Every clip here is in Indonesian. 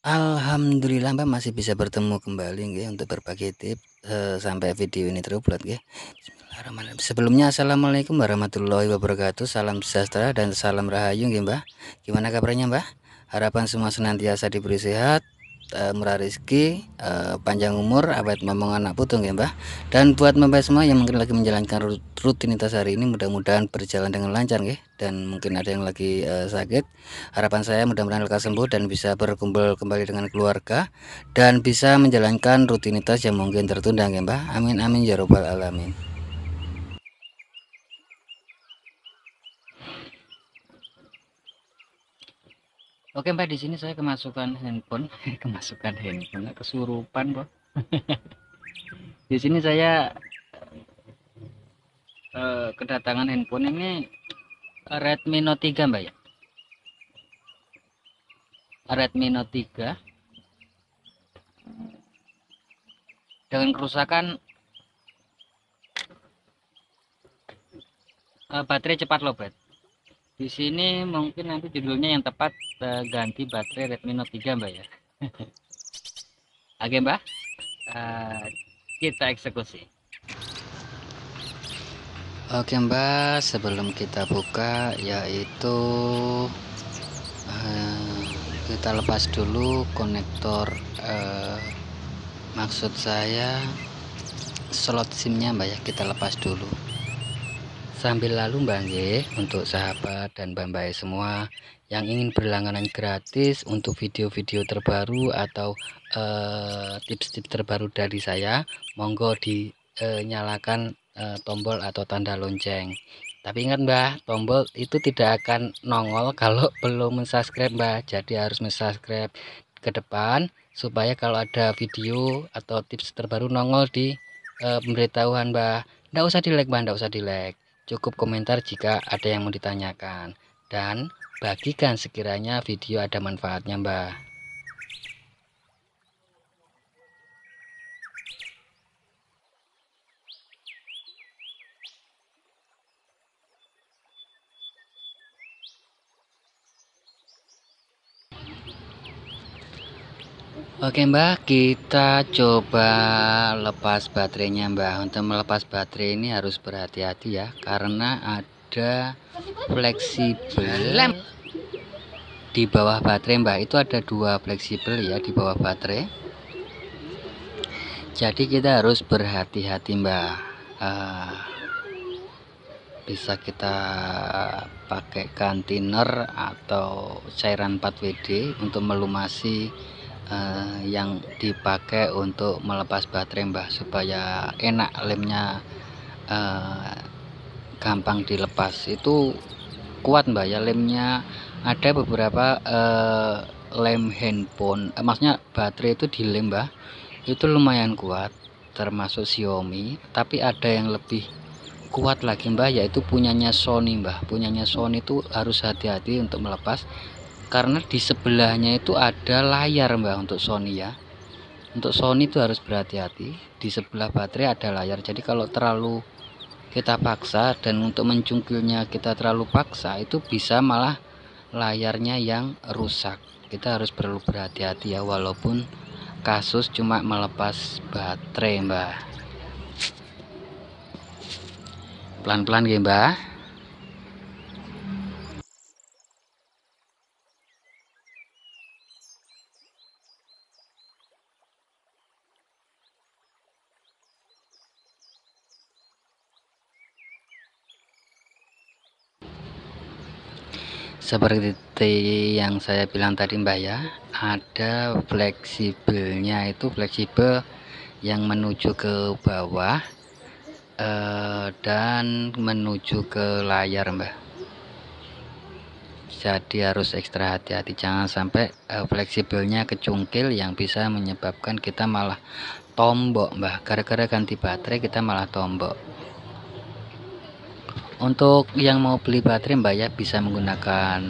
Alhamdulillah Mbak masih bisa bertemu kembali nggih untuk berbagi tips, sampai video ini terupload nggih. Bismillahirrahmanirrahim. Sebelumnya assalamualaikum warahmatullahi wabarakatuh, salam sejahtera dan salam rahayu nggih Mbah. Gimana kabarnya Mbah? Harapan semua senantiasa diberi sehat, murah rezeki, panjang umur, awet momong anak putu nggih Mbah. Dan buat Mbah semua yang mungkin lagi menjalankan rutinitas hari ini mudah-mudahan berjalan dengan lancar nggih, dan mungkin ada yang lagi sakit. Harapan saya mudah-mudahan lekas sembuh dan bisa berkumpul kembali dengan keluarga dan bisa menjalankan rutinitas yang mungkin tertunda nggih Mbah. Amin amin ya robbal alamin. Oke Mbak, di sini saya kemasukan handphone, kemasukan handphone, kesurupan kok. Di sini saya kedatangan handphone ini Redmi Note 3 Mbak ya. Redmi Note 3 dengan kerusakan baterai cepat lowbat. Di sini mungkin nanti judulnya yang tepat ganti baterai Redmi Note 3 Mbak ya. Oke Mbak, kita eksekusi. Oke Mbak, sebelum kita buka yaitu kita lepas dulu konektor, maksud saya slot SIM-nya Mbak ya, kita lepas dulu. Sambil lalu Mbak nggih, untuk sahabat dan Mbak semua yang ingin berlangganan gratis untuk video-video terbaru atau tips-tips terbaru dari saya, monggo dinyalakan tombol atau tanda lonceng. Tapi ingat Mbak, tombol itu tidak akan nongol kalau belum subscribe Mbak. Jadi harus subscribe ke depan supaya kalau ada video atau tips terbaru nongol di pemberitahuan Mbak. Nggak usah di like Mbak, nggak usah di like. Cukup komentar jika ada yang mau ditanyakan, dan bagikan sekiranya video ada manfaatnya Mbak. Oke Mbak, kita coba lepas baterainya Mbak. Untuk melepas baterai ini harus berhati-hati ya, karena ada fleksibel di bawah baterai Mbak. Itu ada dua fleksibel ya di bawah baterai. Jadi kita harus berhati-hati Mbak. Bisa kita pakai kontainer atau cairan 4WD untuk melumasi yang dipakai untuk melepas baterai Mbak, supaya enak lemnya, gampang dilepas. Itu kuat Mbak ya lemnya. Ada beberapa lem handphone, maksudnya baterai itu di lem Mbak, itu lumayan kuat, termasuk Xiaomi. Tapi ada yang lebih kuat lagi Mbak, yaitu punyanya Sony Mbak. Punyanya Sony itu harus hati-hati untuk melepas, karena di sebelahnya itu ada layar Mbak. Untuk Sony ya, untuk Sony itu harus berhati-hati, di sebelah baterai ada layar. Jadi kalau terlalu kita paksa dan untuk mencungkilnya kita terlalu paksa, itu bisa malah layarnya yang rusak. Kita harus perlu berhati-hati ya, walaupun kasus cuma melepas baterai Mbak. Pelan-pelan ya Mbak. Seperti yang saya bilang tadi Mbak ya, ada fleksibelnya, itu fleksibel yang menuju ke bawah dan menuju ke layar Mbak. Jadi harus ekstra hati-hati, jangan sampai fleksibelnya kecungkil yang bisa menyebabkan kita malah tombok Mbak. Gara-gara ganti baterai kita malah tombok. Untuk yang mau beli baterai Mbak ya, bisa menggunakan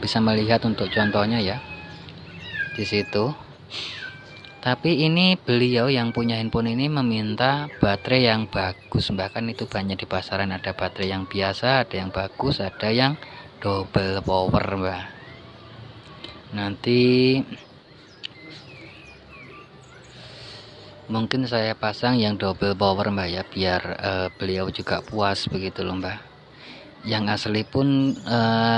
bisa melihat untuk contohnya ya di situ. Tapi ini beliau yang punya handphone ini meminta baterai yang bagus Mbak. Kan itu banyak di pasaran, ada baterai yang biasa, ada yang bagus, ada yang double power Mbak. Nanti Mungkin saya pasang yang double power mbak ya, biar beliau juga puas begitu loh mbak. Yang asli pun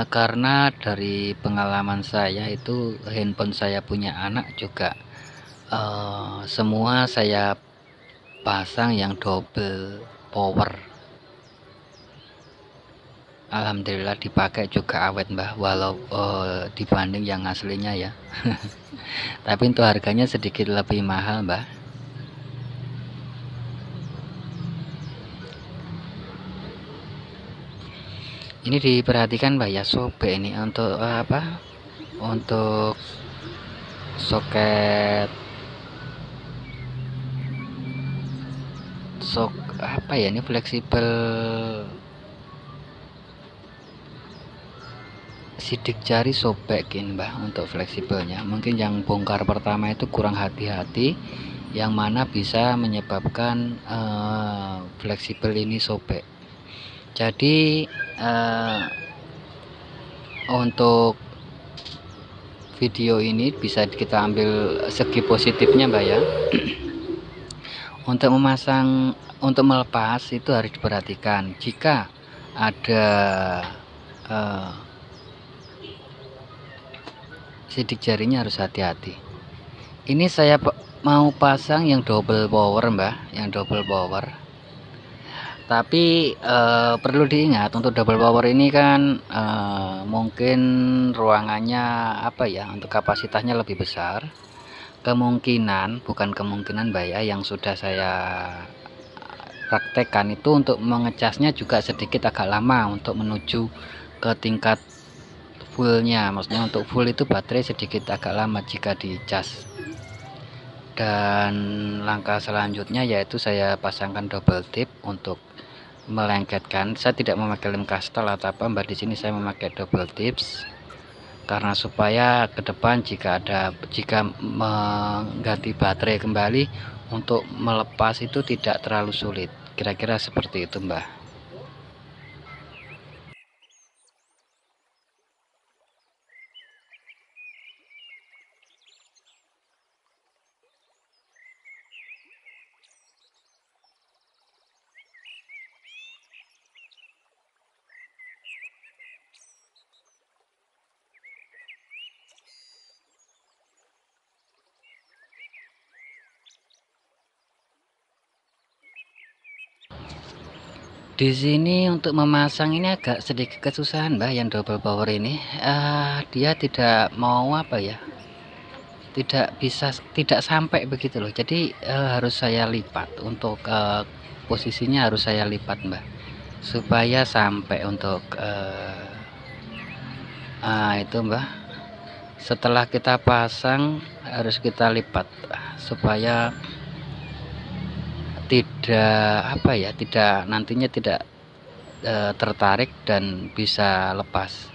karena dari pengalaman saya itu handphone saya punya anak juga semua saya pasang yang double power. Alhamdulillah dipakai juga awet mbah, walau dibanding yang aslinya ya. Tapi untuk harganya sedikit lebih mahal mbah. Ini diperhatikan mbak ya, sobek ini untuk apa, untuk soket apa ya, ini fleksibel sidik jari sobek ini mbak untuk fleksibelnya. Mungkin yang bongkar pertama itu kurang hati-hati, yang mana bisa menyebabkan fleksibel ini sobek. Jadi untuk video ini bisa kita ambil segi positifnya mbak ya. Untuk memasang, untuk melepas itu harus diperhatikan. Jika ada sidik jarinya harus hati-hati. Ini saya mau pasang yang double power mbak, yang double power. Tapi perlu diingat untuk double power ini kan mungkin ruangannya apa ya, untuk kapasitasnya lebih besar. Kemungkinan, bukan kemungkinan mbak ya, yang sudah saya praktekkan itu untuk mengecasnya juga sedikit agak lama untuk menuju ke tingkat fullnya. Maksudnya untuk full itu baterai sedikit agak lama jika dicas. Dan langkah selanjutnya yaitu saya pasangkan double tip untuk melengketkan. Saya tidak memakai lem kastel atau apa mbak, di sini saya memakai double tips karena supaya ke depan jika mengganti baterai kembali untuk melepas itu tidak terlalu sulit. Kira-kira seperti itu mbak. Di sini untuk memasang ini agak sedikit kesusahan mbak, yang double power ini dia tidak mau apa ya, tidak sampai begitu loh. Jadi harus saya lipat untuk posisinya, harus saya lipat mbak supaya sampai untuk itu mbak. Setelah kita pasang harus kita lipat supaya tidak apa ya, tidak nantinya tidak tertarik dan bisa lepas.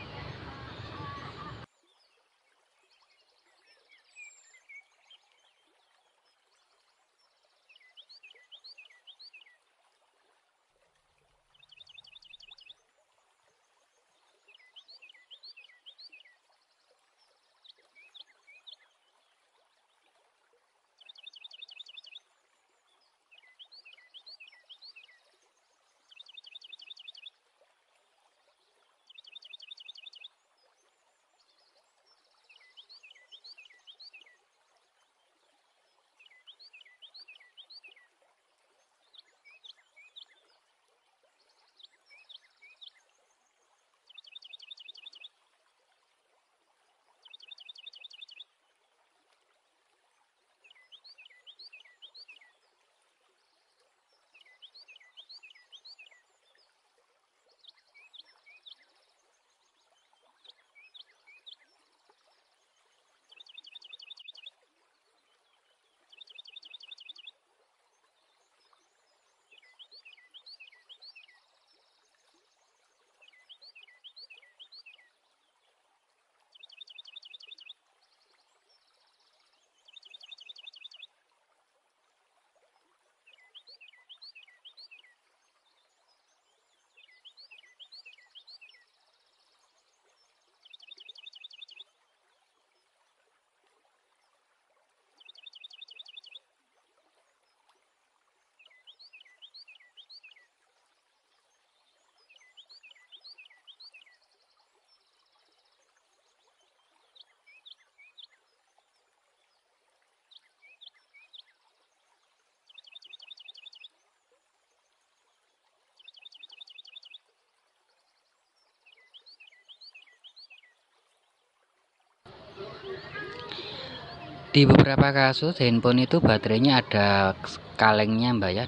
Di beberapa kasus handphone itu baterainya ada kalengnya mbak ya,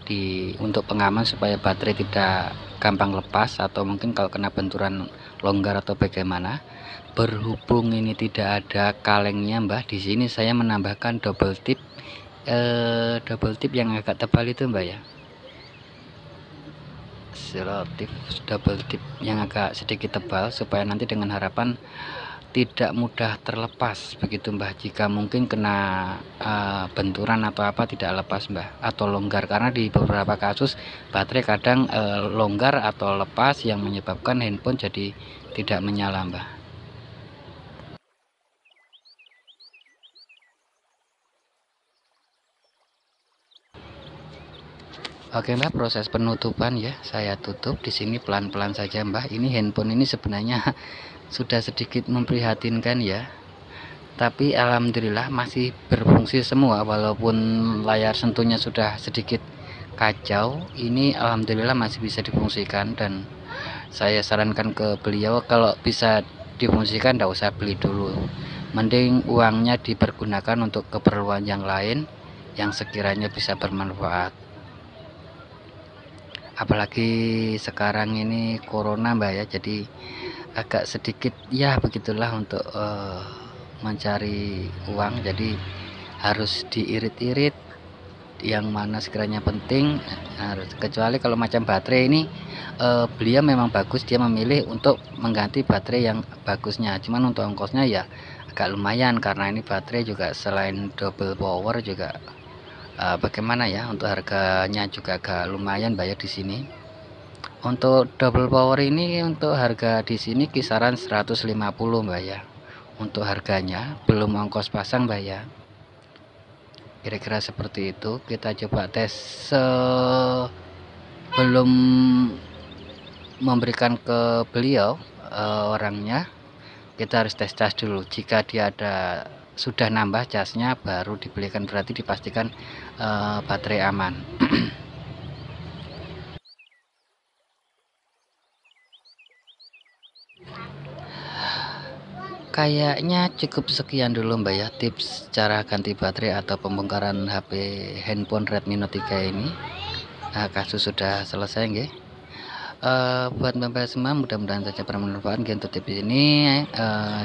untuk pengaman supaya baterai tidak gampang lepas, atau mungkin kalau kena benturan longgar atau bagaimana. Berhubung ini tidak ada kalengnya mbak, di sini saya menambahkan double tip yang agak tebal itu mbak ya, selotip double tip yang agak sedikit tebal, supaya nanti dengan harapan tidak mudah terlepas begitu mbah. Jika mungkin kena benturan atau apa tidak lepas mbah, atau longgar, karena di beberapa kasus baterai kadang longgar atau lepas yang menyebabkan handphone jadi tidak menyala mbah. Oke mbah, proses penutupan ya, saya tutup di sini pelan-pelan saja mbah. Ini handphone ini sebenarnya sudah sedikit memprihatinkan ya, tapi alhamdulillah masih berfungsi semua, walaupun layar sentuhnya sudah sedikit kacau. Ini alhamdulillah masih bisa difungsikan, dan saya sarankan ke beliau kalau bisa difungsikan tidak usah beli dulu, mending uangnya dipergunakan untuk keperluan yang lain yang sekiranya bisa bermanfaat. Apalagi sekarang ini corona mbak ya, jadi agak sedikit ya begitulah untuk mencari uang, jadi harus diirit-irit yang mana sekiranya penting harus. Kecuali kalau macam baterai ini beliau memang bagus, dia memilih untuk mengganti baterai yang bagusnya, cuman untuk ongkosnya ya agak lumayan, karena ini baterai juga selain double power juga bagaimana ya, untuk harganya juga agak lumayan bayar di sini. Untuk double power ini untuk harga di sini kisaran 150 mbak ya, untuk harganya belum ongkos pasang mbak ya. Kira-kira seperti itu. Kita coba tes sebelum memberikan ke beliau orangnya. Kita harus tes cas dulu, jika dia ada sudah nambah casnya baru dibelikan, berarti dipastikan baterai aman. Kayaknya cukup sekian dulu mbak ya, tips cara ganti baterai atau pembongkaran HP handphone Redmi Note 3 ini. Kasus sudah selesai nggih. Buat mbak semua, mudah-mudahan saja bermanfaat untuk tips ini.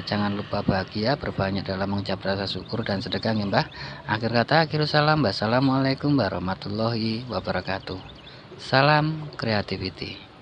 Jangan lupa bahagia, berbanyak dalam mengucap rasa syukur dan sedekah ya mbak. Akhir kata, akhir salam, wassalamualaikum warahmatullahi wabarakatuh. Salam creativity.